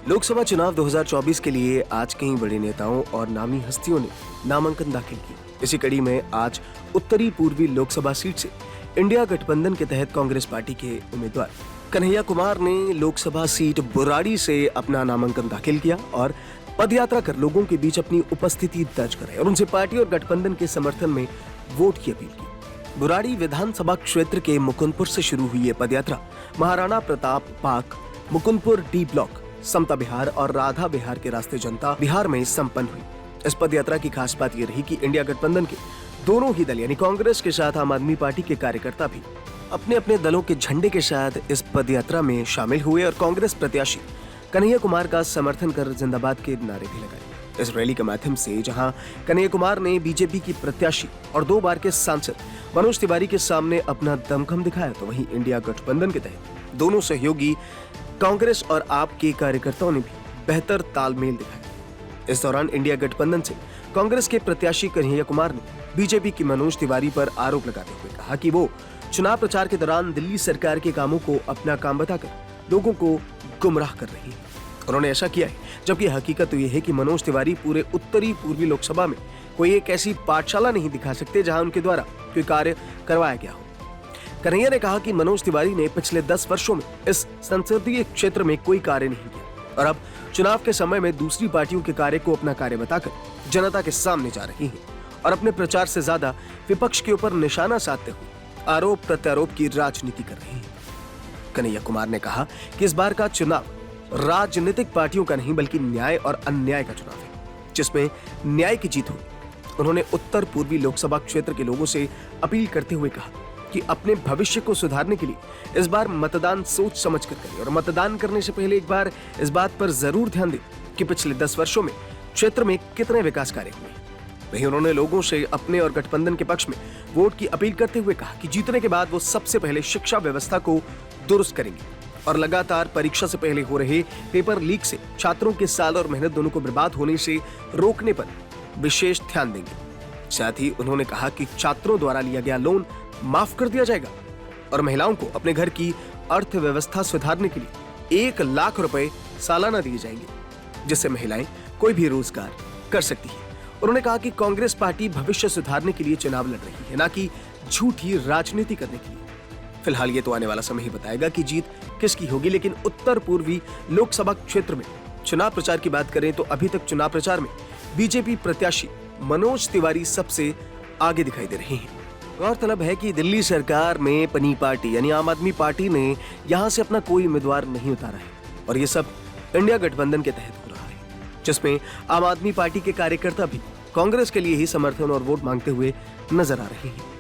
लोकसभा चुनाव 2024 के लिए आज कई बड़े नेताओं और नामी हस्तियों ने नामांकन दाखिल किए। इसी कड़ी में आज उत्तरी पूर्वी लोकसभा सीट से इंडिया गठबंधन के तहत कांग्रेस पार्टी के उम्मीदवार कन्हैया कुमार ने लोकसभा सीट बुराड़ी से अपना नामांकन दाखिल किया और पदयात्रा कर लोगों के बीच अपनी उपस्थिति दर्ज कराई और उनसे पार्टी और गठबंधन के समर्थन में वोट की अपील की। बुराड़ी विधानसभा क्षेत्र के मुकुंदपुर से शुरू हुई ये पदयात्रा Maharana Pratap park, Mukundpur D block, Samta Vihar और राधा विहार के रास्ते जनता विहार में संपन्न हुई। इस पदयात्रा की खास बात यह रही कि इंडिया गठबंधन के दोनों ही दल यानी कांग्रेस के साथ आम आदमी पार्टी के कार्यकर्ता भी अपने अपने दलों के झंडे के साथ इस पदयात्रा में शामिल हुए और कांग्रेस प्रत्याशी कन्हैया कुमार का समर्थन कर जिंदाबाद के नारे भी लगाए। इस रैली के माध्यम से जहां कन्हैया कुमार ने बीजेपी की प्रत्याशी और 2 बार के सांसद मनोज तिवारी के सामने अपना दमखम दिखाया, तो वहीं इंडिया गठबंधन के तहत दोनों सहयोगी कांग्रेस और आप के कार्यकर्ताओं ने भी बेहतर तालमेल दिखाया। इस दौरान इंडिया गठबंधन से कांग्रेस के प्रत्याशी कन्हैया कुमार ने बीजेपी की मनोज तिवारी पर आरोप लगाते हुए कहा कि वो चुनाव प्रचार के दौरान दिल्ली सरकार के कामों को अपना काम बताकर लोगों को गुमराह कर रही है। उन्होंने ऐसा किया है, जबकि हकीकत तो यह है कि मनोज तिवारी पूरे उत्तरी पूर्वी लोकसभा में कोई एक ऐसी पाठशाला नहीं दिखा सकते जहां उनके द्वारा कोई कार्य करवाया गया हो। कन्हैया ने कहा कि मनोज तिवारी ने पिछले 10 वर्षों में इस संसदीय क्षेत्र में कोई कार्य नहीं किया और अब चुनाव के समय में दूसरी पार्टियों के कार्य को अपना कार्य बताकर जनता के सामने जा रही हैं और अपने प्रचार से ज्यादा विपक्ष के ऊपर निशाना साधते हुए आरोप प्रत्यारोप की राजनीति कर रही है। कन्हैया कुमार ने कहा कि इस बार का चुनाव राजनीतिक पार्टियों का नहीं बल्कि न्याय और अन्याय का चुनाव है, जिसमें न्याय की जीत होगी। उन्होंने उत्तर पूर्वी लोकसभा क्षेत्र के लोगों से अपील करते हुए कहा कि अपने भविष्य को सुधारने के लिए इस बार मतदान सोच समझ कर करें और मतदान करने से पहले एक बार इस बात पर जरूर ध्यान दें कि पिछले 10 वर्षों में क्षेत्र में कितने विकास कार्य हुए। वहीं उन्होंने लोगों से अपने और गठबंधन के पक्ष में वोट की अपील करते हुए कहा कि जीतने के बाद वो सबसे पहले शिक्षा व्यवस्था को दुरुस्त करेंगे और लगातार परीक्षा से पहले हो रहे पेपर लीक से छात्रों के साल और मेहनत दोनों को बर्बाद होने से रोकने पर विशेष ध्यान देंगे। साथ ही उन्होंने कहा कि छात्रों द्वारा लिया गया लोन माफ कर दिया जाएगा और महिलाओं को अपने घर की अर्थव्यवस्था सुधारने के लिए 1 लाख रुपए सालाना दिए जाएंगे, जिससे महिलाएं कोई भी रोजगार कर सकती है। उन्होंने कहा कि कांग्रेस पार्टी भविष्य सुधारने के लिए चुनाव लड़ रही है, न कि झूठी राजनीति करने के लिए। फिलहाल ये तो आने वाला समय ही बताएगा कि जीत किसकी होगी, लेकिन उत्तर पूर्वी लोकसभा क्षेत्र में चुनाव प्रचार की बात करें तो अभी तक चुनाव प्रचार में बीजेपी प्रत्याशी मनोज तिवारी सबसे आगे दिखाई दे रहे हैं। गौरतलब है कि दिल्ली सरकार में पनी पार्टी यानी आम आदमी पार्टी ने यहां से अपना कोई उम्मीदवार नहीं उतारा है और ये सब इंडिया गठबंधन के तहत हो रहा है, जिसमें आम आदमी पार्टी के कार्यकर्ता भी कांग्रेस के लिए ही समर्थन और वोट मांगते हुए नजर आ रहे हैं।